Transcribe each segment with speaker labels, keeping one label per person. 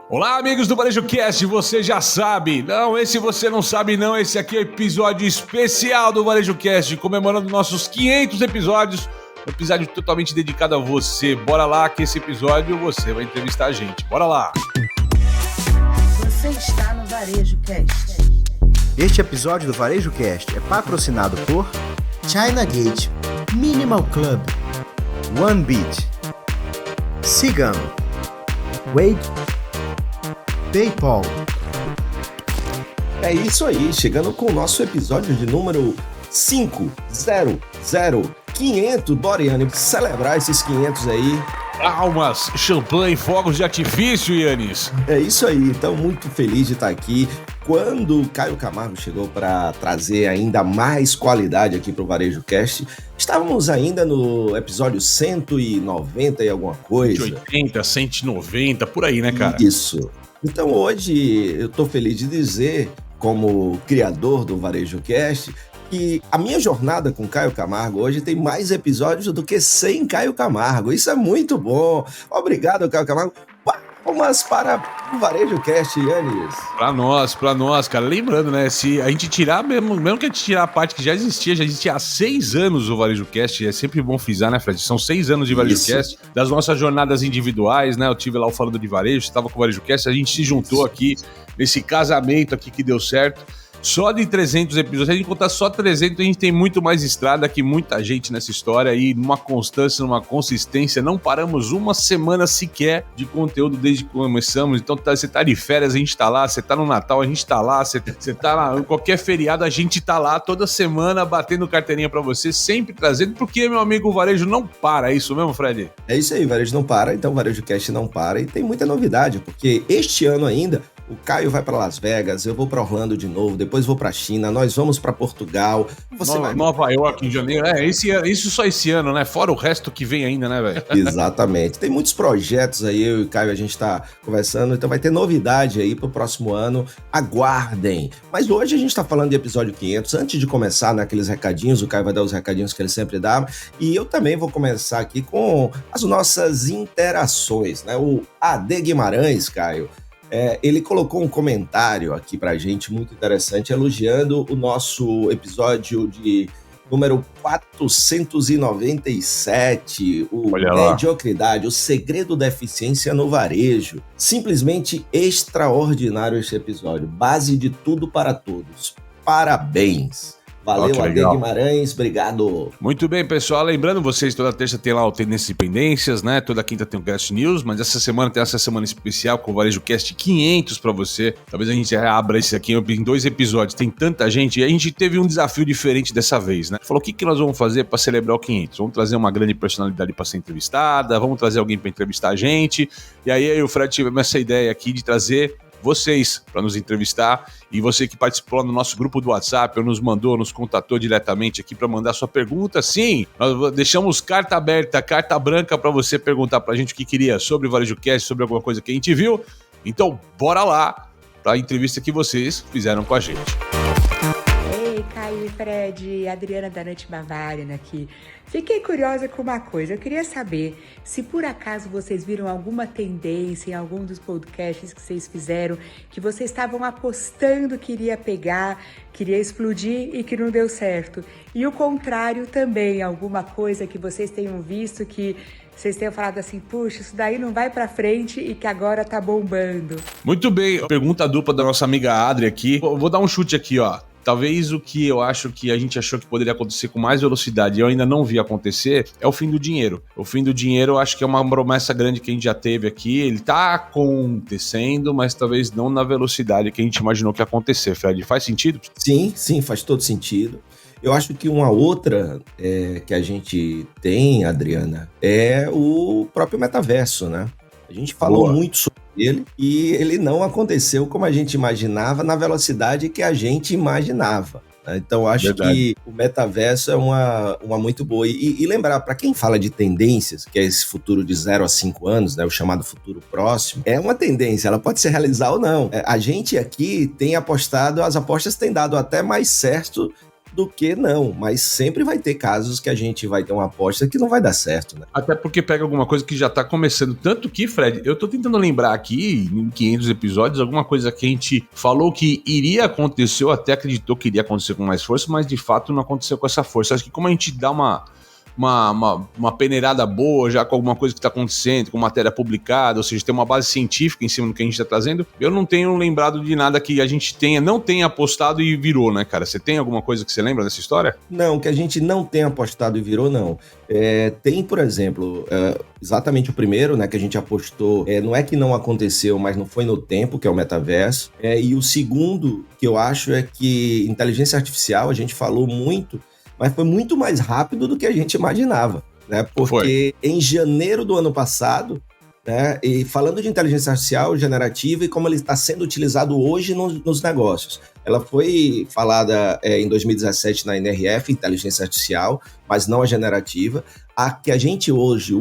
Speaker 1: Olá, amigos do Varejo Cast, você já sabe. Não, esse você não sabe não, esse aqui é o episódio especial do Varejo Cast, comemorando nossos 500 episódios, um episódio totalmente dedicado a você. Bora lá que esse episódio você vai entrevistar a gente, bora lá.
Speaker 2: Você está no Varejo Cast.
Speaker 3: Este episódio do Varejo Cast é patrocinado por
Speaker 4: China Gate, Minimal Club,
Speaker 3: OneBeat, Sigam,
Speaker 4: Wade,
Speaker 3: PayPal.
Speaker 5: É isso aí, chegando com o nosso episódio de número 500. Bora, Yanni, celebrar esses 500 aí.
Speaker 1: Palmas, champanhe, fogos de artifício, Yannis.
Speaker 5: É isso aí, então muito feliz de estar aqui. Quando o Caio Camargo chegou para trazer ainda mais qualidade aqui para o Varejo Cast, estávamos ainda no episódio 190 e alguma coisa.
Speaker 1: 180, 190, por aí, né, cara?
Speaker 5: Isso. Então hoje eu estou feliz de dizer, como criador do Varejo Cast, que a minha jornada com Caio Camargo hoje tem mais episódios do que sem Caio Camargo. Isso é muito bom. Obrigado, Caio Camargo. Palmas para o Varejo Cast, Yannis.
Speaker 1: Pra nós, cara. Lembrando, né, se a gente tirar, mesmo que a gente tirar a parte que já existia há 6 anos o Varejo Cast, é sempre bom frisar, né, Fred? São 6 anos de Varejo Cast, das nossas jornadas individuais, né, eu tive lá o Falando de Varejo, você tava com o Varejo Cast, a gente se juntou aqui, nesse casamento aqui que deu certo. Só de 300 episódios, se a gente contar só 300, a gente tem muito mais estrada que muita gente nessa história aí, numa constância, numa consistência, não paramos uma semana sequer de conteúdo desde que começamos. Então você tá de férias, a gente tá lá, você tá no Natal, a gente tá lá, você tá lá, em qualquer feriado a gente tá lá toda semana batendo carteirinha pra você, sempre trazendo, porque, meu amigo, o varejo não para, é isso mesmo, Fred?
Speaker 5: É isso aí, o varejo não para, então o Varejo Cast não para e tem muita novidade, porque este ano ainda o Caio vai para Las Vegas, eu vou para Orlando de novo, depois vou para China, nós vamos para Portugal.
Speaker 1: Nova York, em janeiro. Isso só esse ano, né? Fora o resto que vem ainda, né, velho?
Speaker 5: Exatamente. Tem muitos projetos aí, eu e o Caio, a gente tá conversando, então vai ter novidade aí pro próximo ano. Aguardem. Mas hoje a gente tá falando de episódio 500. Antes de começar naqueles recadinhos, o Caio vai dar os recadinhos que ele sempre dá. E eu também vou começar aqui com as nossas interações, né? O AD Guimarães, Caio, ele colocou um comentário aqui pra gente muito interessante, elogiando o nosso episódio de número 497, o Mediocridade, o segredo da eficiência no varejo. Simplesmente extraordinário esse episódio, base de tudo para todos. Parabéns! Valeu, AD Guimarães, obrigado.
Speaker 1: Muito bem, pessoal. Lembrando vocês, toda terça tem lá o Tendências e Pendências, né? Toda quinta tem o Cast News, mas essa semana tem essa semana especial com o Varejo Cast 500 pra você. Talvez a gente abra esse aqui em 2 episódios. Tem tanta gente e a gente teve um desafio diferente dessa vez, né? Falou, o que nós vamos fazer pra celebrar o 500? Vamos trazer uma grande personalidade pra ser entrevistada, vamos trazer alguém pra entrevistar a gente. E aí eu e o Fred tivemos essa ideia aqui de trazer vocês para nos entrevistar, e você que participou no nosso grupo do WhatsApp, ou nos mandou, nos contatou diretamente aqui para mandar sua pergunta. Sim, nós deixamos carta aberta, carta branca para você perguntar para a gente o que queria sobre o Varejo Cast, sobre alguma coisa que a gente viu. Então bora lá para a entrevista que vocês fizeram com a gente.
Speaker 6: Ei, Caio e Fred, Adriana da Noite Bavarian aqui. Fiquei curiosa com uma coisa, eu queria saber se por acaso vocês viram alguma tendência em algum dos podcasts que vocês fizeram, que vocês estavam apostando que iria pegar, queria explodir e que não deu certo. E o contrário também, alguma coisa que vocês tenham visto que vocês tenham falado assim, puxa, isso daí não vai pra frente e que agora tá bombando.
Speaker 1: Muito bem, pergunta dupla da nossa amiga Adri aqui. Vou dar um chute aqui, ó. Talvez o que eu acho que a gente achou que poderia acontecer com mais velocidade e eu ainda não vi acontecer é o fim do dinheiro. O fim do dinheiro eu acho que é uma promessa grande que a gente já teve aqui. Ele tá acontecendo, mas talvez não na velocidade que a gente imaginou que ia acontecer, Fred. Faz sentido?
Speaker 5: Sim, faz todo sentido. Eu acho que uma outra que a gente tem, Adriana, é o próprio metaverso, né? A gente falou muito sobre ele e ele não aconteceu como a gente imaginava, na velocidade que a gente imaginava. Então, acho que o metaverso é uma muito boa. E lembrar, para quem fala de tendências, que é esse futuro de 0 a 5 anos, né, o chamado futuro próximo, é uma tendência, ela pode se realizar ou não. A gente aqui tem apostado, as apostas têm dado até mais certo do que não, mas sempre vai ter casos que a gente vai ter uma aposta que não vai dar certo, né?
Speaker 1: Até porque pega alguma coisa que já tá começando. Tanto que, Fred, eu tô tentando lembrar aqui, em 500 episódios, alguma coisa que a gente falou que iria acontecer, ou até acreditou que iria acontecer com mais força, mas de fato não aconteceu com essa força. Acho que como a gente dá uma peneirada boa já com alguma coisa que está acontecendo, com matéria publicada, ou seja, tem uma base científica em cima do que a gente está trazendo, eu não tenho lembrado de nada que a gente não tenha apostado e virou, né, cara? Você tem alguma coisa que você lembra dessa história?
Speaker 5: Não, que a gente não tenha apostado e virou, não. Tem, por exemplo, exatamente o primeiro, né, que a gente apostou, não é que não aconteceu, mas não foi no tempo, que é o metaverso. E o segundo, que eu acho, é que inteligência artificial, a gente falou muito, mas foi muito mais rápido do que a gente imaginava, né? Porque em janeiro do ano passado, né, e falando de inteligência artificial generativa e como ele está sendo utilizado hoje nos negócios. Ela foi falada em 2017 na NRF, inteligência artificial, mas não a generativa. A que a gente hoje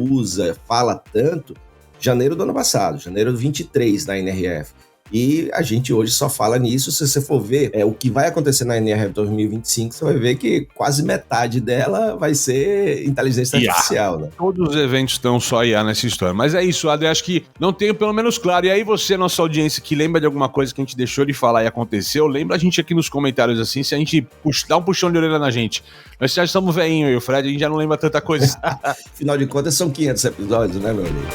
Speaker 5: fala tanto, janeiro do ano passado, janeiro de 23 na NRF. E a gente hoje só fala nisso. Se você for ver o que vai acontecer na NRF 2025, você vai ver que quase metade dela vai ser inteligência artificial, né?
Speaker 1: Todos os eventos estão só IA nessa história. Mas é isso, Adri, acho que não tenho pelo menos claro. E aí você, nossa audiência, que lembra de alguma coisa que a gente deixou de falar e aconteceu, lembra a gente aqui nos comentários, assim, se a gente dá um puxão de orelha na gente. Nós já estamos velhinhos, eu e o Fred, a gente já não lembra tanta coisa.
Speaker 5: Afinal de contas, são 500 episódios, né, meu amigo?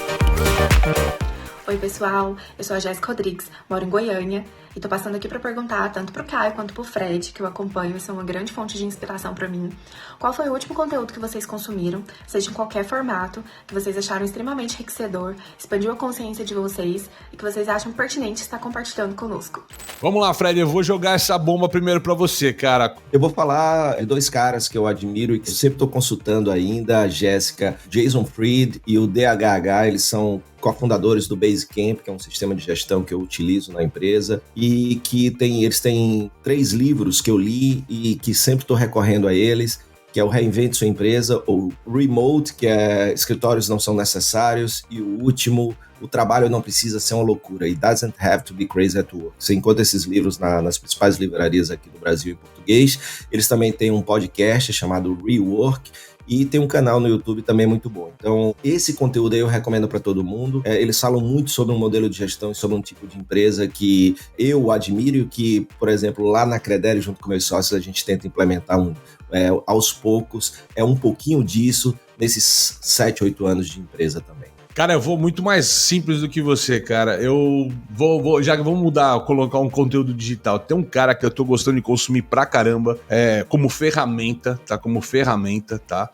Speaker 7: Oi pessoal, eu sou a Jéssica Rodrigues, moro em Goiânia e tô passando aqui pra perguntar tanto pro Caio quanto pro Fred, que eu acompanho e são uma grande fonte de inspiração pra mim, qual foi o último conteúdo que vocês consumiram, seja em qualquer formato, que vocês acharam extremamente enriquecedor, expandiu a consciência de vocês e que vocês acham pertinente estar compartilhando conosco.
Speaker 1: Vamos lá, Fred, eu vou jogar essa bomba primeiro pra você, cara.
Speaker 5: Eu vou falar de dois caras que eu admiro e que eu sempre tô consultando ainda, a Jéssica, Jason Fried e o DHH, eles são cofundadores do Basecamp, que é um sistema de gestão que eu utilizo na empresa, e que eles têm 3 livros que eu li e que sempre estou recorrendo a eles, que é o Reinvente Sua Empresa, ou Remote, que é Escritórios Não São Necessários, e o último, O Trabalho Não Precisa Ser uma Loucura, It Doesn't Have to Be Crazy at Work. Você encontra esses livros nas principais livrarias aqui do Brasil em português. Eles também têm um podcast chamado Rework, e tem um canal no YouTube também muito bom. Então, esse conteúdo aí eu recomendo para todo mundo. Eles falam muito sobre um modelo de gestão e sobre um tipo de empresa que eu admiro e que, por exemplo, lá na Credere, junto com meus sócios, a gente tenta implementar aos poucos. É um pouquinho disso nesses 7, 8 anos de empresa também.
Speaker 1: Cara, eu vou muito mais simples do que você, cara. Eu já vou mudar, colocar um conteúdo digital. Tem um cara que eu tô gostando de consumir pra caramba, como ferramenta, tá?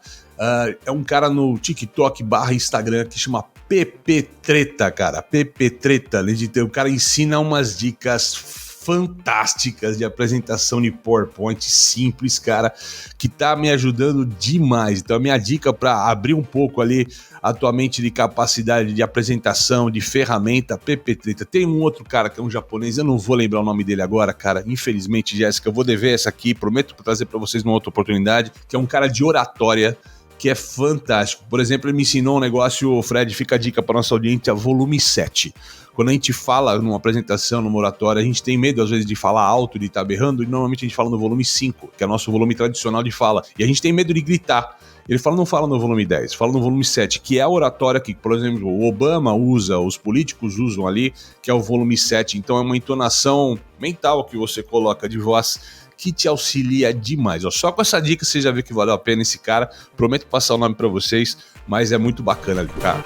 Speaker 1: É um cara no TikTok / Instagram que chama PP Treta, cara. PP Treta. O cara ensina umas dicas fantásticas de apresentação de PowerPoint simples, cara, que tá me ajudando demais. Então a minha dica para abrir um pouco ali a tua mente de capacidade de apresentação, de ferramenta, PP Treta. Tem um outro cara que é um japonês, eu não vou lembrar o nome dele agora, cara, infelizmente, Jéssica, eu vou dever essa aqui, prometo trazer para vocês numa outra oportunidade, que é um cara de oratória, que é fantástico. Por exemplo, ele me ensinou um negócio, Fred, fica a dica para nossa audiência, volume 7. Quando a gente fala numa apresentação, numa oratória, a gente tem medo às vezes de falar alto, de estar berrando, e normalmente a gente fala no volume 5, que é o nosso volume tradicional de fala, e a gente tem medo de gritar. Ele fala, não fala no volume 10, fala no volume 7, que é a oratória que, por exemplo, o Obama usa, os políticos usam ali, que é o volume 7. Então é uma entonação mental que você coloca de voz que te auxilia demais. Só com essa dica você já vê que valeu a pena esse cara. Prometo passar o nome pra vocês, mas é muito bacana ali, cara.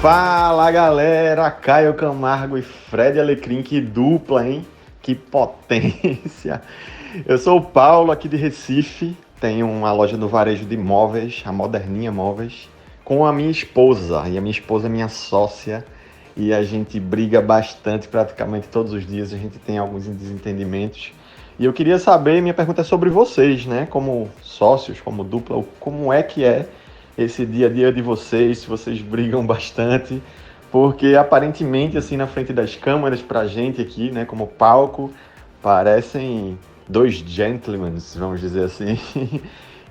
Speaker 8: Fala galera, Caio Camargo e Fred Alecrim, que dupla, hein? Que potência! Eu sou o Paulo, aqui de Recife, tenho uma loja no varejo de móveis, a Moderninha Móveis, com a minha esposa, e a minha esposa é minha sócia, e a gente briga bastante, praticamente todos os dias, a gente tem alguns desentendimentos, e eu queria saber, minha pergunta é sobre vocês, né? Como sócios, como dupla, como é que é esse dia a dia de vocês, se vocês brigam bastante, porque aparentemente, assim, na frente das câmeras, pra gente aqui, né, como palco, parecem 2 gentlemen, vamos dizer assim.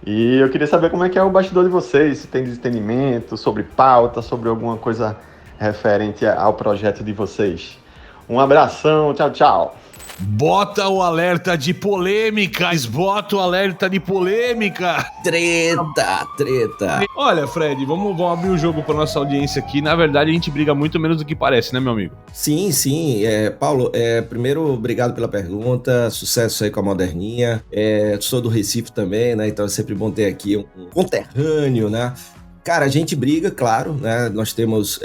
Speaker 8: E eu queria saber como é que é o bastidor de vocês, se tem desentendimento sobre pauta, sobre alguma coisa referente ao projeto de vocês. Um abração, tchau, tchau.
Speaker 1: Bota o alerta de polêmicas, bota o alerta de polêmica.
Speaker 5: Treta.
Speaker 1: Olha, Fred, vamos abrir o jogo para nossa audiência aqui. Na verdade, a gente briga muito menos do que parece, né, meu amigo?
Speaker 5: Sim. Paulo, primeiro, obrigado pela pergunta. Sucesso aí com a Moderninha. Sou do Recife também, né? Então é sempre bom ter aqui um conterrâneo, né? Cara, a gente briga, claro, né? Nós temos...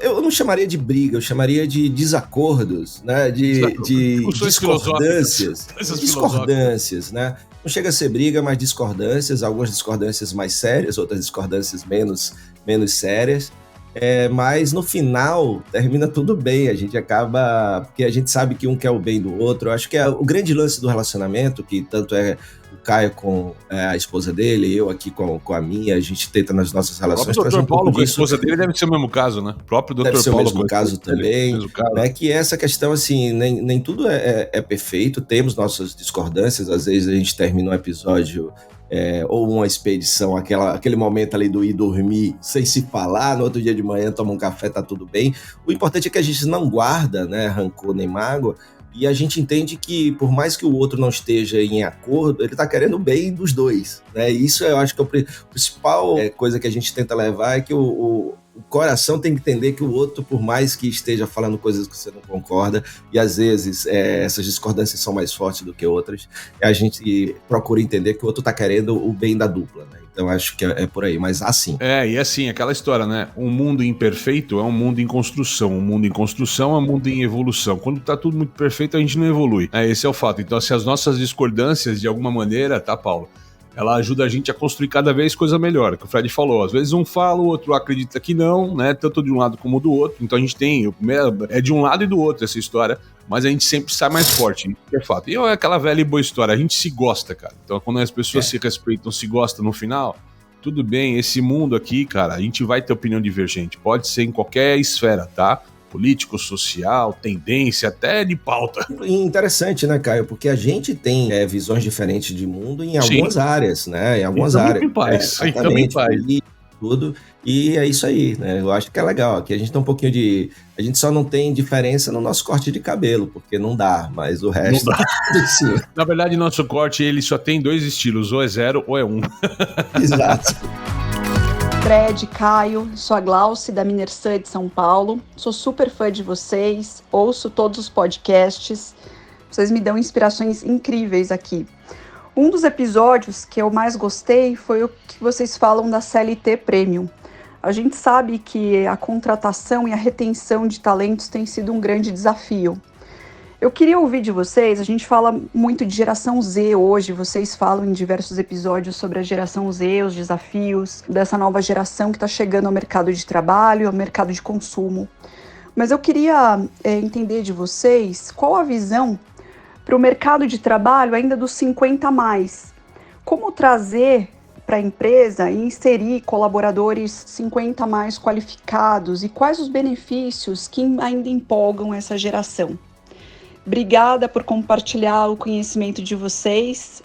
Speaker 5: Eu não chamaria de briga, eu chamaria de desacordos, né? De discordâncias, né? Não chega a ser briga, mas discordâncias, algumas discordâncias mais sérias, outras discordâncias menos sérias. Mas no final termina tudo bem, a gente acaba... Porque a gente sabe que um quer o bem do outro. Eu acho que o grande lance do relacionamento, que tanto é o Caio com a esposa dele, eu aqui com a minha, a gente tenta nas nossas relações...
Speaker 1: O Dr. Paulo com a esposa dele deve ser o mesmo caso, né? O próprio Dr. Paulo...
Speaker 5: Deve ser o mesmo caso também, né? Que essa questão, assim, nem tudo é perfeito, temos nossas discordâncias, às vezes a gente termina um episódio... ou uma expedição, aquele momento ali do ir dormir sem se falar, no outro dia de manhã toma um café, tá tudo bem. O importante é que a gente não guarda, né, rancor nem mágoa, e a gente entende que, por mais que o outro não esteja em acordo, ele tá querendo o bem dos dois, né? E isso eu acho que é a principal coisa que a gente tenta levar, é que o coração tem que entender que o outro, por mais que esteja falando coisas que você não concorda, e às vezes essas discordâncias são mais fortes do que outras, a gente procura entender que o outro tá querendo o bem da dupla, né? Então acho que é por aí, mas assim.
Speaker 1: E assim, aquela história, né? Um mundo imperfeito é um mundo em construção. Um mundo em construção é um mundo em evolução. Quando tá tudo muito perfeito, a gente não evolui. Esse é o fato. Então, se as nossas discordâncias, de alguma maneira, tá, Paulo? Ela ajuda a gente a construir cada vez coisa melhor, que o Fred falou. Às vezes um fala, o outro acredita que não, né? Tanto de um lado como do outro. Então a gente tem, é de um lado e do outro essa história, mas a gente sempre sai mais forte, é fato. E é aquela velha e boa história, a gente se gosta, cara. Então quando as pessoas se respeitam, se gostam no final, tudo bem, esse mundo aqui, cara, a gente vai ter opinião divergente. Pode ser em qualquer esfera, tá? Político, social, tendência, até de pauta.
Speaker 5: Interessante, né, Caio? Porque a gente tem visões diferentes de mundo em algumas áreas, né? Em algumas áreas. Exatamente. Tudo. E é isso aí, né? Eu acho que é legal. Aqui a gente tem um pouquinho de... A gente só não tem diferença no nosso corte de cabelo, porque não dá, mas o resto...
Speaker 1: Não dá. Na verdade, nosso corte, ele só tem 2 estilos, ou é 0 ou é 1.
Speaker 5: Exato.
Speaker 9: Fred, Caio, sou a Glauce da Minersan de São Paulo, sou super fã de vocês, ouço todos os podcasts, vocês me dão inspirações incríveis aqui. Um dos episódios que eu mais gostei foi o que vocês falam da CLT Premium. A gente sabe que a contratação e a retenção de talentos tem sido um grande desafio. Eu queria ouvir de vocês, a gente fala muito de geração Z hoje, vocês falam em diversos episódios sobre a geração Z, os desafios dessa nova geração que está chegando ao mercado de trabalho, ao mercado de consumo. Mas eu queria entender de vocês qual a visão para o mercado de trabalho ainda dos 50 a mais. Como trazer para a empresa e inserir colaboradores 50 a mais qualificados e quais os benefícios que ainda empolgam essa geração? Obrigada por compartilhar o conhecimento de vocês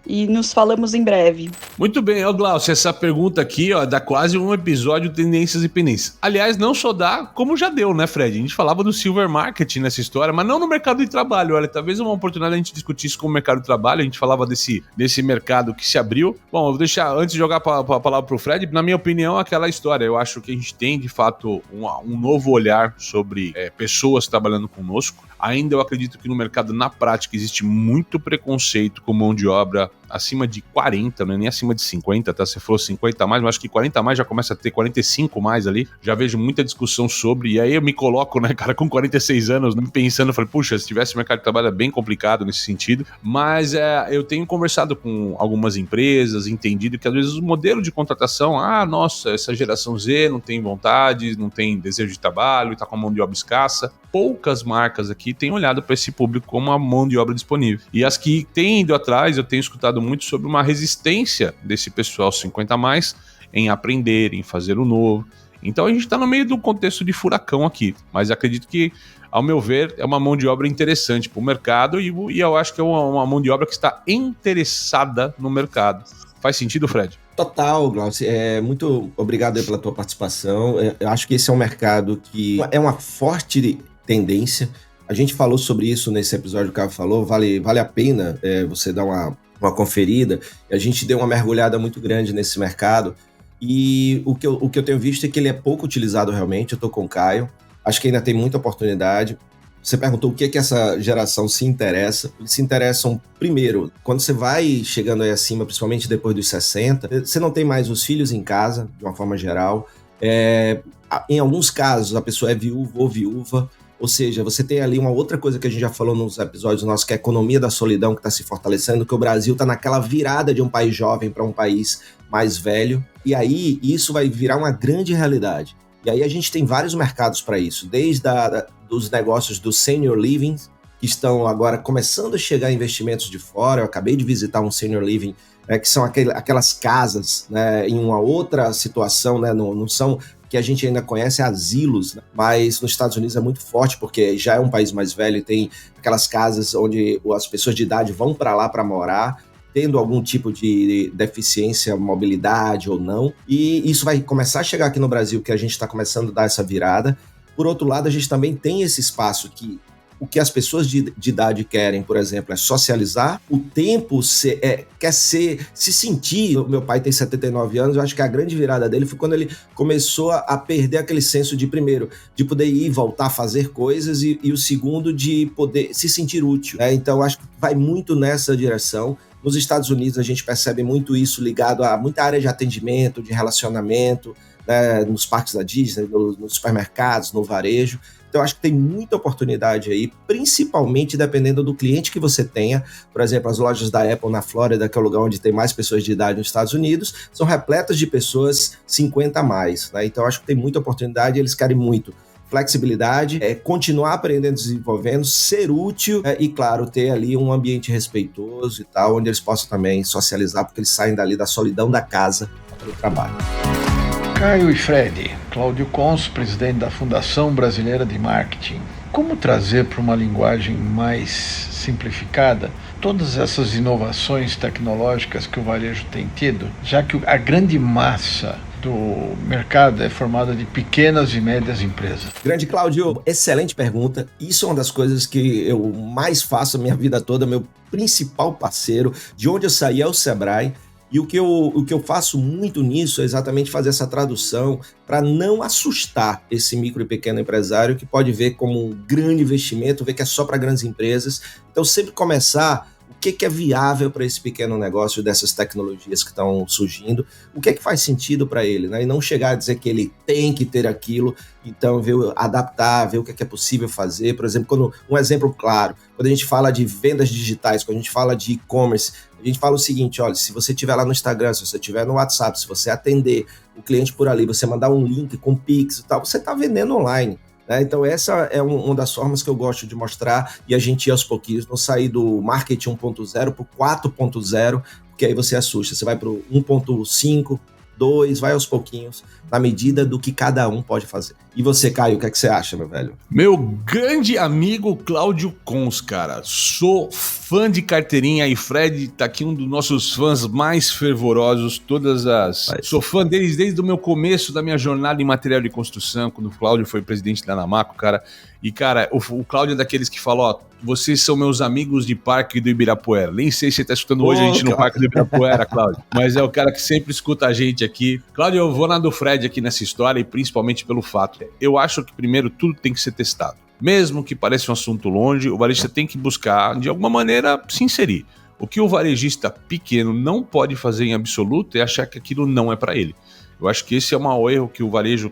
Speaker 9: e nos falamos em breve.
Speaker 1: Muito bem, Glaucio, essa pergunta aqui dá quase um episódio de Tendências e Pendências. Aliás, não só dá, como já deu, né, Fred? A gente falava do Silver Market nessa história, mas não no mercado de trabalho. Olha, talvez uma oportunidade a gente discutir isso com o mercado de trabalho, a gente falava desse mercado que se abriu. Bom, eu vou deixar, antes de jogar a palavra pro Fred, na minha opinião, aquela história. Eu acho que a gente tem, de fato, um novo olhar sobre pessoas trabalhando conosco. Ainda eu acredito que no mercado, na prática, existe muito preconceito com mão de obra acima de 40, não é nem acima de 50, tá? Se for 50 a mais, mas acho que 40 a mais já começa a ter 45 mais ali. Já vejo muita discussão sobre, e aí eu me coloco, né, cara, com 46 anos, pensando, falei, puxa, se tivesse mercado de trabalho é bem complicado nesse sentido. Mas eu tenho conversado com algumas empresas, entendido que às vezes o modelo de contratação, nossa, essa geração Z não tem vontade, não tem desejo de trabalho, tá com a mão de obra escassa. Poucas marcas aqui têm olhado para esse público como a mão de obra disponível. E as que têm ido atrás, eu tenho escutado muito sobre uma resistência desse pessoal 50 a mais em aprender, em fazer o novo. Então a gente está no meio do contexto de furacão aqui, mas acredito que, ao meu ver, é uma mão de obra interessante para o mercado e eu acho que é uma mão de obra que está interessada no mercado. Faz sentido, Fred?
Speaker 5: Total, Glaucio. Muito obrigado aí pela tua participação. Eu acho que esse é um mercado que é uma forte tendência. A gente falou sobre isso nesse episódio que o Caio falou, vale a pena você dar uma conferida. A gente deu uma mergulhada muito grande nesse mercado e o que eu tenho visto é que ele é pouco utilizado realmente. Eu estou com o Caio, acho que ainda tem muita oportunidade. Você perguntou o que essa geração se interessa. Eles se interessam, primeiro, quando você vai chegando aí acima, principalmente depois dos 60, você não tem mais os filhos em casa, de uma forma geral. Em alguns casos, a pessoa é viúva ou viúva, ou seja, você tem ali uma outra coisa que a gente já falou nos episódios nossos, que é a economia da solidão que está se fortalecendo, que o Brasil está naquela virada de um país jovem para um país mais velho, e aí isso vai virar uma grande realidade. E aí a gente tem vários mercados para isso, desde dos negócios do senior living, que estão agora começando a chegar investimentos de fora. Eu acabei de visitar um senior living, que são aquelas casas, né, em uma outra situação, né, não são que a gente ainda conhece asilos, né? Mas nos Estados Unidos é muito forte, porque já é um país mais velho e tem aquelas casas onde as pessoas de idade vão para lá para morar, tendo algum tipo de deficiência, mobilidade ou não, e isso vai começar a chegar aqui no Brasil, que a gente está começando a dar essa virada. Por outro lado, a gente também tem esse espaço que o que as pessoas de idade querem, por exemplo, é socializar. O tempo quer se sentir. O meu pai tem 79 anos, eu acho que a grande virada dele foi quando ele começou a perder aquele senso de, primeiro, de poder ir e voltar a fazer coisas, e o segundo, de poder se sentir útil. Então, acho que vai muito nessa direção. Nos Estados Unidos, a gente percebe muito isso ligado a muita área de atendimento, de relacionamento, né, nos parques da Disney, nos supermercados, no varejo. Então, acho que tem muita oportunidade aí, principalmente dependendo do cliente que você tenha. Por exemplo, as lojas da Apple na Flórida, que é o lugar onde tem mais pessoas de idade nos Estados Unidos, são repletas de pessoas 50 a mais, né? Então, acho que tem muita oportunidade e eles querem muito flexibilidade, continuar aprendendo, desenvolvendo, ser útil e, claro, ter ali um ambiente respeitoso e tal, onde eles possam também socializar, porque eles saem dali da solidão da casa para o trabalho.
Speaker 10: Caio e Fred, Cláudio Cons, presidente da Fundação Brasileira de Marketing. Como trazer para uma linguagem mais simplificada todas essas inovações tecnológicas que o varejo tem tido, já que a grande massa do mercado é formada de pequenas e médias empresas?
Speaker 5: Grande Cláudio, excelente pergunta. Isso é uma das coisas que eu mais faço a minha vida toda. Meu principal parceiro, de onde eu saí, é o Sebrae. E o que eu faço muito nisso é exatamente fazer essa tradução para não assustar esse micro e pequeno empresário que pode ver como um grande investimento, ver que é só para grandes empresas. Então, sempre começar o que é viável para esse pequeno negócio dessas tecnologias que estão surgindo, o que faz sentido para ele, né? E não chegar a dizer que ele tem que ter aquilo, então adaptar, ver o que é possível fazer. Por exemplo, um exemplo claro, quando a gente fala de vendas digitais, quando a gente fala de e-commerce, a gente fala o seguinte: olha, se você estiver lá no Instagram, se você estiver no WhatsApp, se você atender o cliente por ali, você mandar um link com Pix e tal, você está vendendo online. Então essa é uma das formas que eu gosto de mostrar, e a gente ir aos pouquinhos, não sair do marketing 1.0 para o 4.0, porque aí você assusta, você vai para o 1.5, 2, vai aos pouquinhos, na medida do que cada um pode fazer. E você, Caio, o que você acha, meu velho?
Speaker 1: Meu grande amigo Cláudio Cons, cara, sou fã de carteirinha, e Fred tá aqui, um dos nossos fãs mais fervorosos, sou fã deles desde o meu começo da minha jornada em material de construção, quando o Cláudio foi presidente da Anamaco, cara. E, cara, o Cláudio é daqueles que fala, ó, vocês são meus amigos de parque do Ibirapuera. Nem sei se você tá escutando hoje a gente no parque do Ibirapuera, Cláudio, mas é o cara que sempre escuta a gente aqui. Cláudio, eu vou na do Fred aqui nessa história, e principalmente pelo fato, eu acho que primeiro tudo tem que ser testado. Mesmo que pareça um assunto longe, o varejista tem que buscar, de alguma maneira, se inserir. O que o varejista pequeno não pode fazer em absoluto é achar que aquilo não é para ele. Eu acho que esse é um erro que o varejo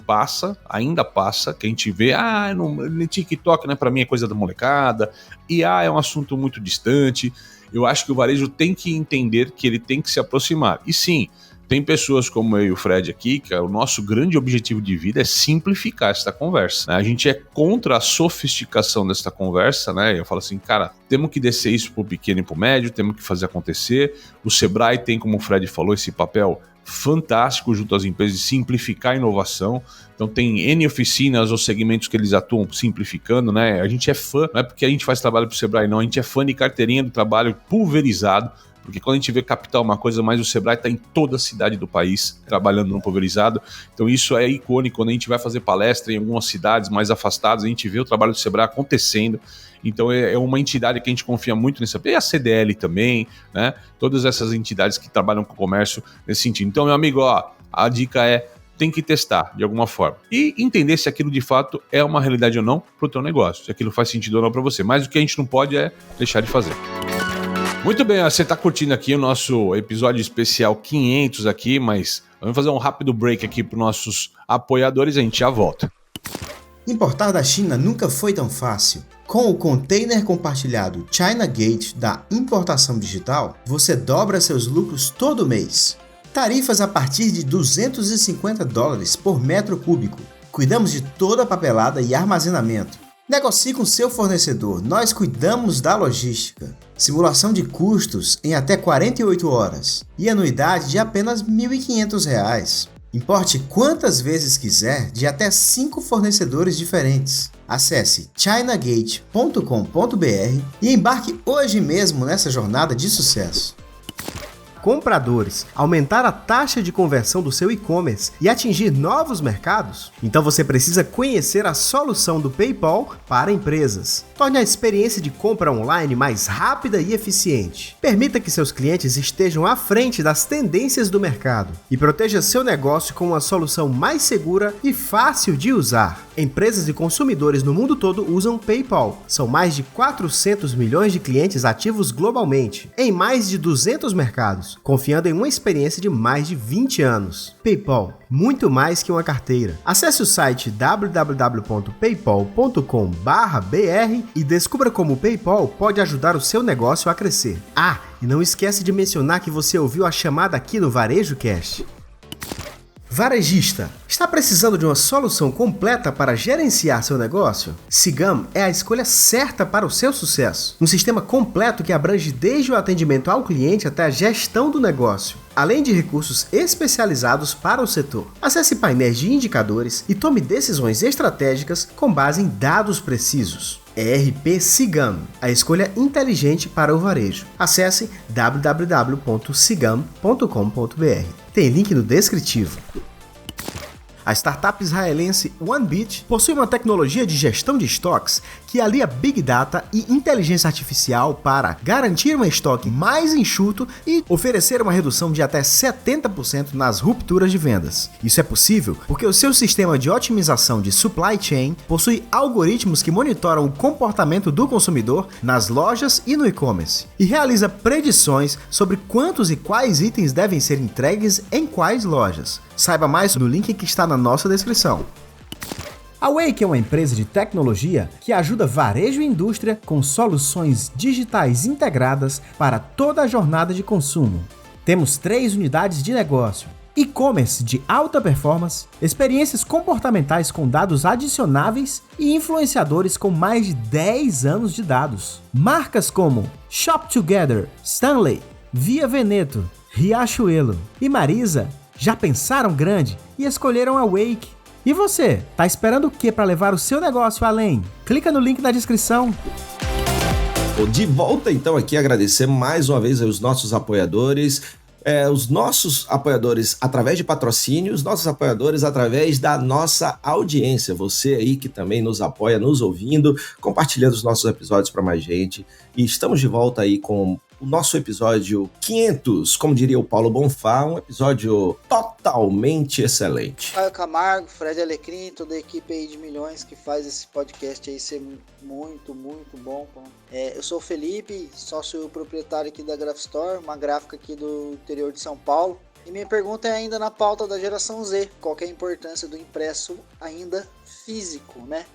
Speaker 1: ainda passa, que a gente vê, no TikTok não é para mim, é coisa da molecada, é um assunto muito distante. Eu acho que o varejo tem que entender que ele tem que se aproximar. E sim, tem pessoas como eu e o Fred aqui, que o nosso grande objetivo de vida é simplificar esta conversa, né? A gente é contra a sofisticação desta conversa, né? Eu falo assim, cara, temos que descer isso pro pequeno e pro médio, temos que fazer acontecer. O Sebrae tem, como o Fred falou, esse papel fantástico junto às empresas de simplificar a inovação. Então tem N oficinas ou segmentos que eles atuam simplificando, né? A gente é fã, não é porque a gente faz trabalho pro Sebrae, não, a gente é fã de carteirinha do trabalho pulverizado, porque quando a gente vê capital uma coisa, mas o Sebrae está em toda a cidade do país, trabalhando no pulverizado. Então isso é icônico. Quando a gente vai fazer palestra em algumas cidades mais afastadas, a gente vê o trabalho do Sebrae acontecendo. Então é uma entidade que a gente confia muito nessa. E a CDL também, né? Todas essas entidades que trabalham com o comércio nesse sentido. Então, meu amigo, ó, a dica é: tem que testar de alguma forma e entender se aquilo de fato é uma realidade ou não para o teu negócio, se aquilo faz sentido ou não para você. Mas o que a gente não pode é deixar de fazer. Muito bem, você está curtindo aqui o nosso episódio especial 500 aqui, mas vamos fazer um rápido break aqui para os nossos apoiadores e a gente já volta.
Speaker 4: Importar da China nunca foi tão fácil. Com o container compartilhado China Gate da Importação Digital, você dobra seus lucros todo mês. Tarifas a partir de $250 por metro cúbico. Cuidamos de toda a papelada e armazenamento. Negocie com seu fornecedor, nós cuidamos da logística. Simulação de custos em até 48 horas e anuidade de apenas R$ 1.500. Importe quantas vezes quiser de até 5 fornecedores diferentes. Acesse chinagate.com.br e embarque hoje mesmo nessa jornada de sucesso.
Speaker 3: Compradores, aumentar a taxa de conversão do seu e-commerce e atingir novos mercados? Então você precisa conhecer a solução do PayPal para empresas. Torne a experiência de compra online mais rápida e eficiente. Permita que seus clientes estejam à frente das tendências do mercado e proteja seu negócio com uma solução mais segura e fácil de usar. Empresas e consumidores no mundo todo usam PayPal. São mais de 400 milhões de clientes ativos globalmente, em mais de 200 mercados, confiando em uma experiência de mais de 20 anos. PayPal, muito mais que uma carteira. Acesse o site www.paypal.com.br e descubra como o PayPal pode ajudar o seu negócio a crescer. Ah, e não esquece de mencionar que você ouviu a chamada aqui no Varejo Cast. Varejista, está precisando de uma solução completa para gerenciar seu negócio? Cigam é a escolha certa para o seu sucesso. Um sistema completo que abrange desde o atendimento ao cliente até a gestão do negócio, além de recursos especializados para o setor. Acesse painéis de indicadores e tome decisões estratégicas com base em dados precisos. ERP Cigam, a escolha inteligente para o varejo. Acesse www.cigam.com.br. Tem link no descritivo. A startup israelense OneBit possui uma tecnologia de gestão de estoques que alia Big Data e inteligência artificial para garantir um estoque mais enxuto e oferecer uma redução de até 70% nas rupturas de vendas. Isso é possível porque o seu sistema de otimização de supply chain possui algoritmos que monitoram o comportamento do consumidor nas lojas e no e-commerce e realiza predições sobre quantos e quais itens devem ser entregues em quais lojas. Saiba mais no link que está na nossa descrição. A Wake é uma empresa de tecnologia que ajuda varejo e indústria com soluções digitais integradas para toda a jornada de consumo. Temos 3 unidades de negócio: e-commerce de alta performance, experiências comportamentais com dados adicionáveis e influenciadores com mais de 10 anos de dados. Marcas como Shop Together, Stanley, Via Veneto, Riachuelo e Marisa já pensaram grande e escolheram a Wake. E você, tá esperando o que para levar o seu negócio além? Clica no link na descrição.
Speaker 5: De volta então aqui, agradecer mais uma vez aos nossos apoiadores. Os nossos apoiadores através de patrocínio, os nossos apoiadores através da nossa audiência. Você aí que também nos apoia, nos ouvindo, compartilhando os nossos episódios para mais gente. E estamos de volta aí com o nosso episódio 500, como diria o Paulo Bonfá, um episódio totalmente excelente.
Speaker 11: Caio Camargo, Fred Alecrim, toda a equipe aí de milhões que faz esse podcast aí ser muito, muito bom. Eu sou o Felipe, sócio proprietário aqui da Graph Store, uma gráfica aqui do interior de São Paulo. E minha pergunta é ainda na pauta da geração Z, qual que é a importância do impresso ainda físico, né?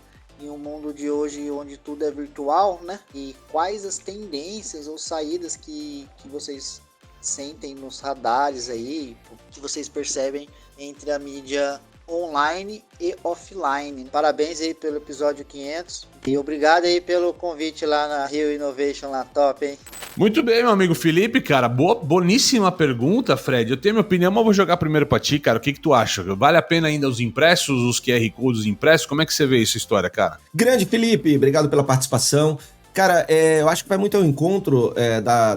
Speaker 11: Em um mundo de hoje onde tudo é virtual, né? E quais as tendências ou saídas que vocês sentem nos radares aí, que vocês percebem entre a mídia online e offline. Parabéns aí pelo episódio 500 e obrigado aí pelo convite lá na Rio Innovation, lá top, hein?
Speaker 1: Muito bem, meu amigo Felipe, cara, boníssima pergunta, Fred. Eu tenho minha opinião, mas eu vou jogar primeiro pra ti, cara. O que tu acha? Vale a pena ainda os impressos, os QR Codes impressos? Como é que você vê essa história, cara?
Speaker 5: Grande Felipe, obrigado pela participação. Cara, eu acho que vai muito ao encontro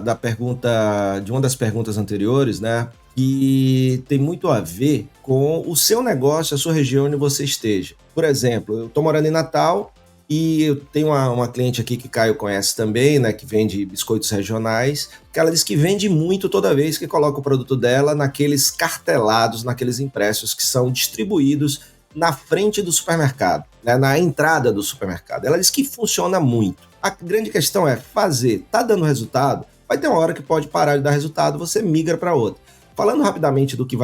Speaker 5: da pergunta, de uma das perguntas anteriores, né? E tem muito a ver com o seu negócio, a sua região onde você esteja. Por exemplo, eu estou morando em Natal e eu tenho uma cliente aqui que Caio conhece também, né, que vende biscoitos regionais, que ela diz que vende muito toda vez que coloca o produto dela naqueles cartelados, naqueles impressos que são distribuídos na frente do supermercado, né, na entrada do supermercado. Ela diz que funciona muito. A grande questão é fazer, tá dando resultado, vai ter uma hora que pode parar de dar resultado, você migra para outra. Falando rapidamente do que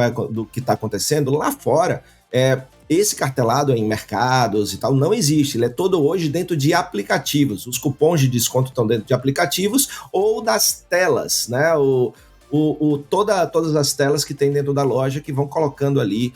Speaker 5: está acontecendo, lá fora, esse cartelado em mercados e tal não existe. Ele é todo hoje dentro de aplicativos. Os cupons de desconto estão dentro de aplicativos ou das telas, né? Todas as telas que tem dentro da loja que vão colocando ali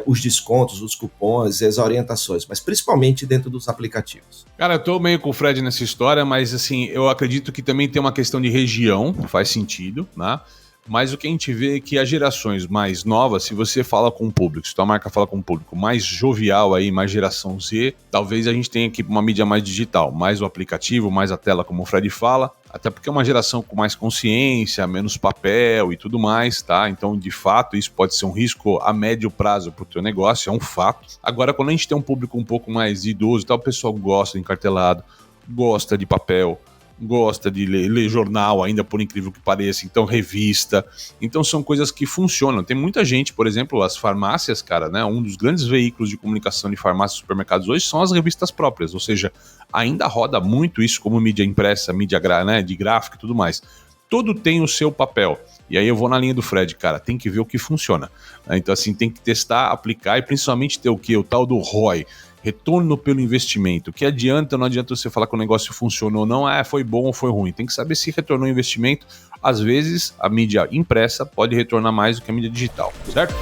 Speaker 5: os descontos, os cupons, as orientações, mas principalmente dentro dos aplicativos.
Speaker 1: Cara, eu tô meio com o Fred nessa história, mas assim, eu acredito que também tem uma questão de região, que faz sentido, né? Mas o que a gente vê é que as gerações mais novas, se você fala com o público, se tua marca fala com o público mais jovial aí, mais geração Z, talvez a gente tenha aqui uma mídia mais digital, mais o aplicativo, mais a tela, como o Fred fala, até porque é uma geração com mais consciência, menos papel e tudo mais, tá? Então, de fato, isso pode ser um risco a médio prazo pro teu negócio, é um fato. Agora, quando a gente tem um público um pouco mais idoso e tal, o pessoal gosta de encartelado, gosta de papel, gosta de ler jornal ainda, por incrível que pareça, então revista, então são coisas que funcionam. Tem muita gente, por exemplo, as farmácias, cara, né, um dos grandes veículos de comunicação de farmácias e supermercados hoje são as revistas próprias, ou seja, ainda roda muito isso como mídia impressa, mídia de gráfico e tudo mais. Tudo tem o seu papel. E aí eu vou na linha do Fred, cara, tem que ver o que funciona. Então assim, tem que testar, aplicar e principalmente ter o quê? O tal do ROI, retorno pelo investimento. Que adianta, não adianta você falar que o negócio funcionou ou não, foi bom ou foi ruim. Tem que saber se retornou o investimento. Às vezes, a mídia impressa pode retornar mais do que a mídia digital, certo?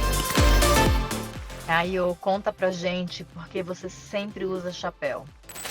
Speaker 12: Caio, conta pra gente porque você sempre usa chapéu.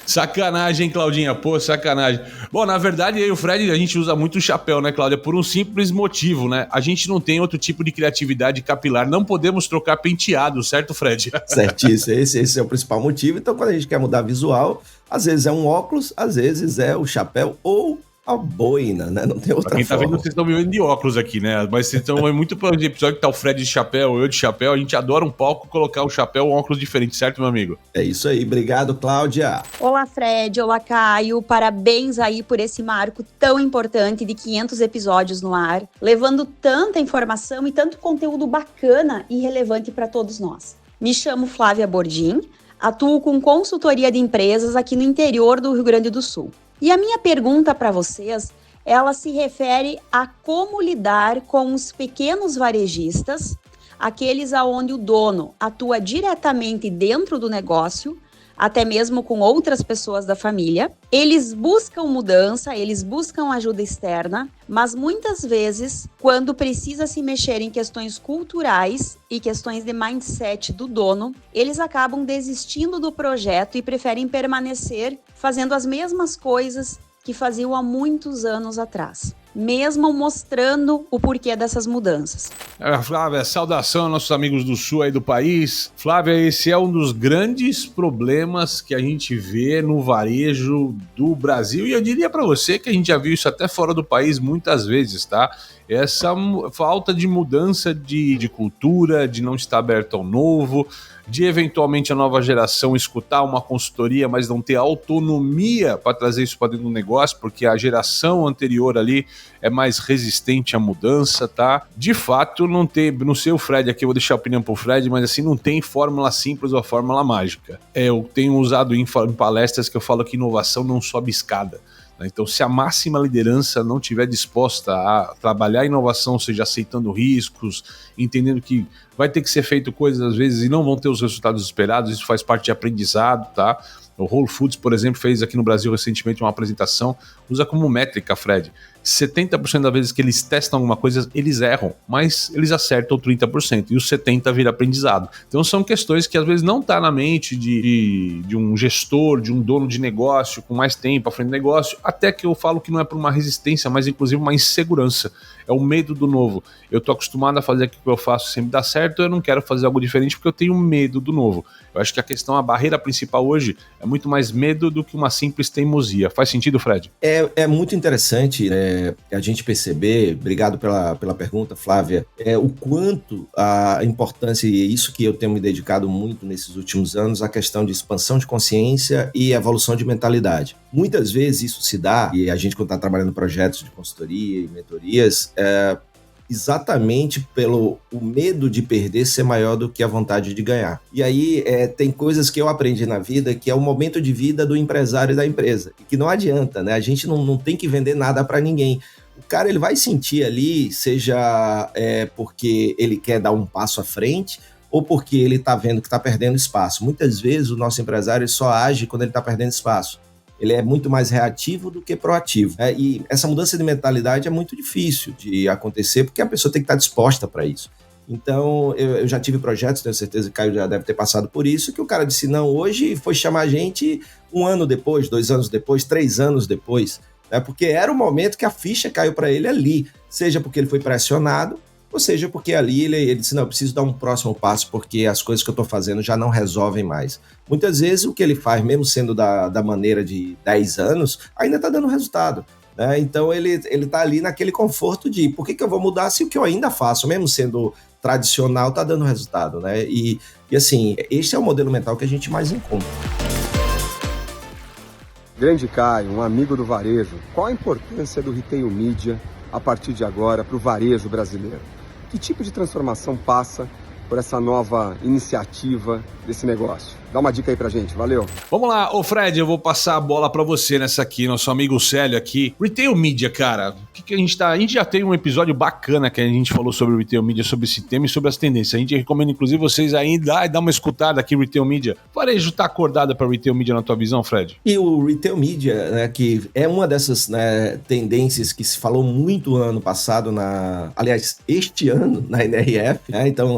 Speaker 1: Sacanagem, hein, Claudinha? Pô, sacanagem. Bom, na verdade, eu e o Fred, a gente usa muito o chapéu, né, Cláudia? Por um simples motivo, né? A gente não tem outro tipo de criatividade capilar. Não podemos trocar penteado, certo, Fred?
Speaker 5: Certíssimo. Esse é o principal motivo. Então, quando a gente quer mudar visual, às vezes é um óculos, às vezes é o chapéu ou a boina, né? Não tem outra
Speaker 1: forma. Quem tá vendo, vocês estão me vendo de óculos aqui, né? Mas vocês estão muito para o episódio que tá o Fred de chapéu, eu de chapéu. A gente adora um pouco colocar o chapéu ou óculos diferentes, certo, meu amigo?
Speaker 5: É isso aí. Obrigado, Cláudia.
Speaker 9: Olá, Fred. Olá, Caio. Parabéns aí por esse marco tão importante de 500 episódios no ar, levando tanta informação e tanto conteúdo bacana e relevante para todos nós. Me chamo Flávia Bordim, atuo com consultoria de empresas aqui no interior do Rio Grande do Sul. E a minha pergunta para vocês, ela se refere a como lidar com os pequenos varejistas, aqueles aonde o dono atua diretamente dentro do negócio, até mesmo com outras pessoas da família. Eles buscam mudança, eles buscam ajuda externa, mas muitas vezes, quando precisa se mexer em questões culturais e questões de mindset do dono, eles acabam desistindo do projeto e preferem permanecer fazendo as mesmas coisas que faziam há muitos anos atrás, mesmo mostrando o porquê dessas mudanças.
Speaker 1: Flávia, saudação aos nossos amigos do sul aí do país. Flávia, esse é um dos grandes problemas que a gente vê no varejo do Brasil, e eu diria para você que a gente já viu isso até fora do país muitas vezes, tá? Essa falta de mudança de cultura, de não estar aberto ao novo, de eventualmente a nova geração escutar uma consultoria, mas não ter autonomia para trazer isso para dentro do negócio, porque a geração anterior ali é mais resistente à mudança, tá? De fato, não sei o Fred aqui, eu vou deixar a opinião pro Fred, mas assim, não tem fórmula simples ou fórmula mágica. Eu tenho usado em palestras que eu falo que inovação não sobe escada. Então, se a máxima liderança não estiver disposta a trabalhar a inovação, ou seja, aceitando riscos, entendendo que vai ter que ser feito coisas às vezes e não vão ter os resultados esperados, isso faz parte de aprendizado, tá? O Whole Foods, por exemplo, fez aqui no Brasil recentemente uma apresentação, usa como métrica, Fred, 70% das vezes que eles testam alguma coisa, eles erram, mas eles acertam 30%, e os 70% vira aprendizado. Então são questões que às vezes não tá na mente de um gestor, de um dono de negócio, com mais tempo à frente do negócio, até que eu falo que não é por uma resistência, mas inclusive uma insegurança. É o medo do novo. Eu tô acostumado a fazer aquilo que eu faço sempre dá certo, eu não quero fazer algo diferente porque eu tenho medo do novo. Eu acho que a barreira principal hoje é muito mais medo do que uma simples teimosia. Faz sentido, Fred?
Speaker 5: É muito interessante a gente perceber, obrigado pela pergunta, Flávia, o quanto a importância, e isso que eu tenho me dedicado muito nesses últimos anos, a questão de expansão de consciência e evolução de mentalidade. Muitas vezes isso se dá, e a gente quando está trabalhando em projetos de consultoria e mentorias, exatamente pelo o medo de perder ser maior do que a vontade de ganhar. E aí tem coisas que eu aprendi na vida, que é o momento de vida do empresário e da empresa, e que não adianta, né? A gente não tem que vender nada para ninguém. O cara ele vai sentir ali, seja porque ele quer dar um passo à frente, ou porque ele está vendo que está perdendo espaço. Muitas vezes o nosso empresário só age quando ele está perdendo espaço. Ele é muito mais reativo do que proativo. E essa mudança de mentalidade é muito difícil de acontecer, porque a pessoa tem que estar disposta para isso. Então, eu já tive projetos, tenho certeza que o Caio já deve ter passado por isso, que o cara disse não, hoje foi chamar a gente 1 ano depois, 2 anos depois, 3 anos depois, né? Porque era o momento que a ficha caiu para ele ali, seja porque ele foi pressionado, ou seja porque ali ele disse, não, eu preciso dar um próximo passo porque as coisas que eu estou fazendo já não resolvem mais. Muitas vezes o que ele faz, mesmo sendo da maneira de 10 anos, ainda está dando resultado. Né? Então ele está ali naquele conforto de por que eu vou mudar se o que eu ainda faço, mesmo sendo tradicional, está dando resultado. Né? E assim, este é o modelo mental que a gente mais encontra.
Speaker 13: Grande Caio, um amigo do varejo, qual a importância do retail media a partir de agora para o varejo brasileiro? Que tipo de transformação passa por essa nova iniciativa desse negócio? Dá uma dica aí pra gente, valeu.
Speaker 1: Vamos lá, ô Fred, eu vou passar a bola pra você nessa aqui, nosso amigo Célio aqui. Retail Media, cara, o que a gente tá... A gente já tem um episódio bacana que a gente falou sobre o Retail Media, sobre esse tema e sobre as tendências. A gente recomenda, inclusive, vocês aí dar uma escutada aqui, Retail Media. O varejo tá acordado pra Retail Media na tua visão, Fred?
Speaker 5: E o Retail Media, né, que é uma dessas, né, tendências que se falou muito no ano passado, aliás, este ano, na NRF, né, então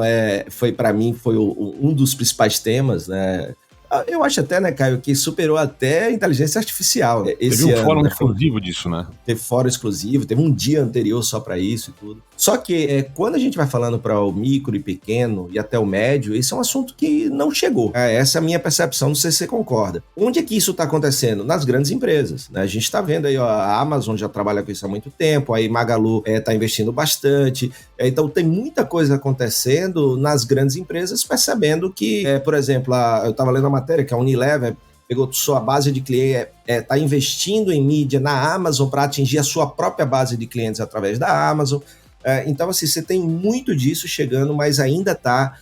Speaker 5: para mim foi um dos principais temas, né. Eu acho até, né, Caio, que superou até a inteligência artificial.
Speaker 1: Teve um fórum exclusivo disso, né?
Speaker 5: Teve fórum exclusivo, teve um dia anterior só para isso e tudo. Só que quando a gente vai falando para o micro e pequeno e até o médio, esse é um assunto que não chegou. Essa é a minha percepção, não sei se você concorda. Onde é que isso está acontecendo? Nas grandes empresas. Né? A gente está vendo aí, ó, a Amazon já trabalha com isso há muito tempo, aí Magalu está investindo bastante. Então tem muita coisa acontecendo nas grandes empresas, percebendo que, por exemplo, eu estava lendo a matéria que a Unilever pegou sua base de clientes, está investindo em mídia na Amazon para atingir a sua própria base de clientes através da Amazon. Então, assim, você tem muito disso chegando, mas ainda está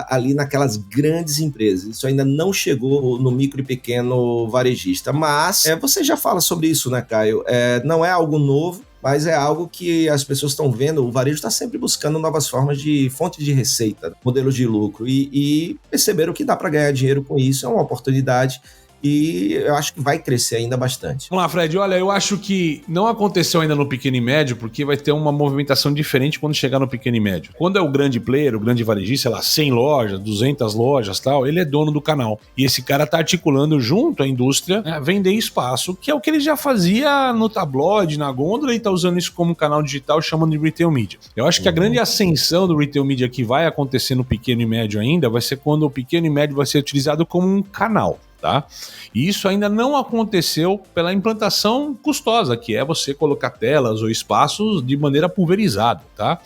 Speaker 5: ali naquelas grandes empresas. Isso ainda não chegou no micro e pequeno varejista. Mas você já fala sobre isso, né, Caio? Não é algo novo, mas é algo que as pessoas estão vendo. O varejo está sempre buscando novas formas de fonte de receita, modelos de lucro, e perceberam que dá para ganhar dinheiro com isso, é uma oportunidade. E eu acho que vai crescer ainda bastante.
Speaker 1: Vamos lá, Fred. Olha, eu acho que não aconteceu ainda no pequeno e médio, porque vai ter uma movimentação diferente quando chegar no pequeno e médio. Quando é o grande player, o grande varejista, sei lá, 100 lojas, 200 lojas, tal, ele é dono do canal. E esse cara tá articulando junto à indústria, né, vender espaço, que é o que ele já fazia no tabloide, na gôndola, e tá usando isso como canal digital, chamando de retail media. Eu acho que a grande ascensão do retail media que vai acontecer no pequeno e médio ainda vai ser quando o pequeno e médio vai ser utilizado como um canal. Tá? E isso ainda não aconteceu pela implantação custosa, que é você colocar telas ou espaços de maneira pulverizada, tá?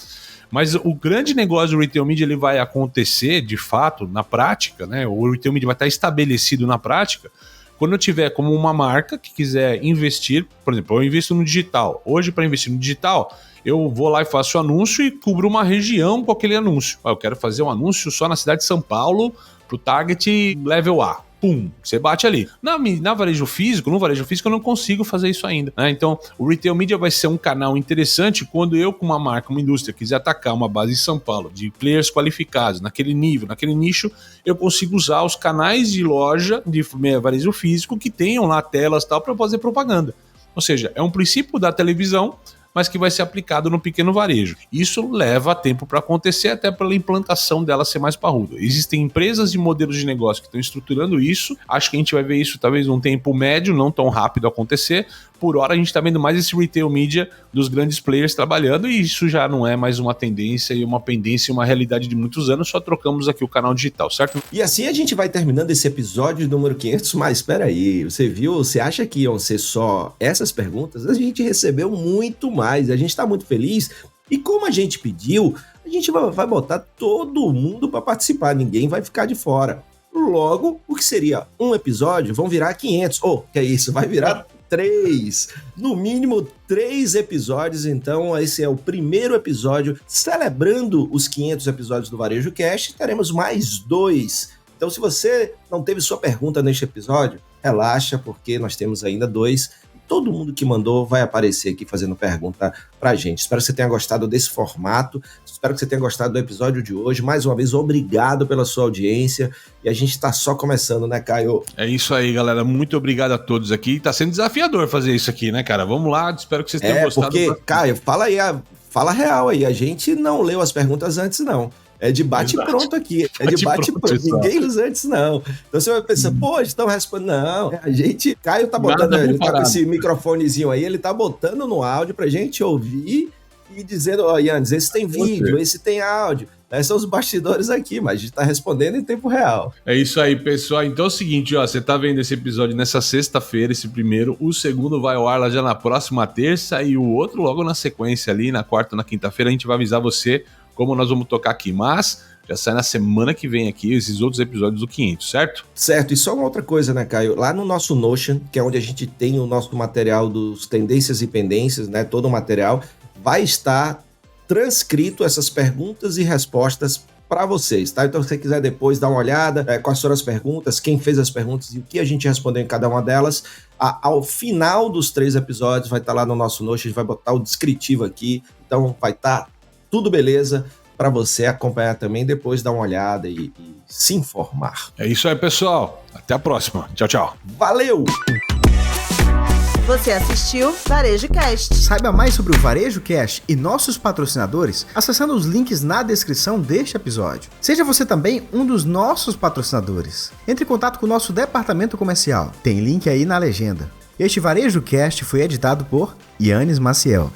Speaker 1: Mas o grande negócio do Retail Media ele vai acontecer, de fato, na prática, né? O Retail Media vai estar estabelecido na prática quando eu tiver como uma marca que quiser investir, por exemplo, eu invisto no digital. Hoje, para investir no digital, eu vou lá e faço o anúncio e cubro uma região com aquele anúncio. Eu quero fazer um anúncio só na cidade de São Paulo para o target level A. Pum, você bate ali. No varejo físico eu não consigo fazer isso ainda. Né? Então, o Retail Media vai ser um canal interessante quando eu, com uma marca, uma indústria, quiser atacar uma base em São Paulo, de players qualificados, naquele nível, naquele nicho, eu consigo usar os canais de loja de varejo físico que tenham lá telas e tal para fazer propaganda. Ou seja, é um princípio da televisão, mas que vai ser aplicado no pequeno varejo. Isso leva tempo para acontecer, até pela implantação dela ser mais parruda. Existem empresas e modelos de negócio que estão estruturando isso. Acho que a gente vai ver isso talvez num tempo médio, não tão rápido acontecer, por hora a gente tá vendo mais esse retail media dos grandes players trabalhando, e isso já não é mais uma tendência e uma pendência, uma realidade de muitos anos, só trocamos aqui o canal digital, certo?
Speaker 5: E assim a gente vai terminando esse episódio número 500, mas espera aí, você acha que iam ser só essas perguntas? A gente recebeu muito mais, a gente tá muito feliz, e como a gente pediu, a gente vai botar todo mundo para participar, ninguém vai ficar de fora. Logo, o que seria um episódio vão virar 500, que é isso, vai virar 3, no mínimo 3 episódios. Então esse é o primeiro episódio celebrando os 500 episódios do Varejo Cast. Teremos mais 2. Então se você não teve sua pergunta neste episódio, relaxa, porque nós temos ainda 2. Todo mundo que mandou vai aparecer aqui fazendo pergunta pra gente. Espero que você tenha gostado desse formato. Espero que você tenha gostado do episódio de hoje. Mais uma vez, obrigado pela sua audiência. E a gente tá só começando, né, Caio?
Speaker 1: É isso aí, galera. Muito obrigado a todos aqui. Tá sendo desafiador fazer isso aqui, né, cara? Vamos lá. Espero que vocês tenham gostado.
Speaker 5: Porque, Caio, fala real aí. A gente não leu as perguntas antes, não. É de bate-pronto aqui. É de bate-pronto. Ninguém leu antes, não. Então você vai pensar, estão respondendo. Não, a gente... Caio tá botando... Ele tá com esse microfonezinho aí, ele tá botando no áudio pra gente ouvir e dizendo, Yannis, esse tem vídeo, esse tem áudio. São os bastidores aqui, mas a gente tá respondendo em tempo real.
Speaker 1: É isso aí, pessoal. Então é o seguinte, você tá vendo esse episódio nessa sexta-feira, esse primeiro. O segundo vai ao ar lá já na próxima terça e o outro logo na sequência ali, na quarta ou na quinta-feira, a gente vai avisar você como nós vamos tocar aqui, mas já sai na semana que vem aqui esses outros episódios do 500, certo?
Speaker 5: Certo, e só uma outra coisa, né, Caio? Lá no nosso Notion, que é onde a gente tem o nosso material dos tendências e pendências, né, todo o material, vai estar transcrito essas perguntas e respostas para vocês, tá? Então, se você quiser depois dar uma olhada, quais foram as perguntas, quem fez as perguntas e o que a gente respondeu em cada uma delas, ao final dos 3 episódios vai estar lá no nosso Notion, a gente vai botar o descritivo aqui, então vai estar tudo beleza para você acompanhar também, depois dar uma olhada e se informar.
Speaker 1: É isso aí, pessoal. Até a próxima. Tchau, tchau.
Speaker 5: Valeu!
Speaker 2: Você assistiu Varejo Cast.
Speaker 3: Saiba mais sobre o Varejo Cast e nossos patrocinadores acessando os links na descrição deste episódio. Seja você também um dos nossos patrocinadores. Entre em contato com o nosso departamento comercial. Tem link aí na legenda. Este Varejo Cast foi editado por Yannis Maciel.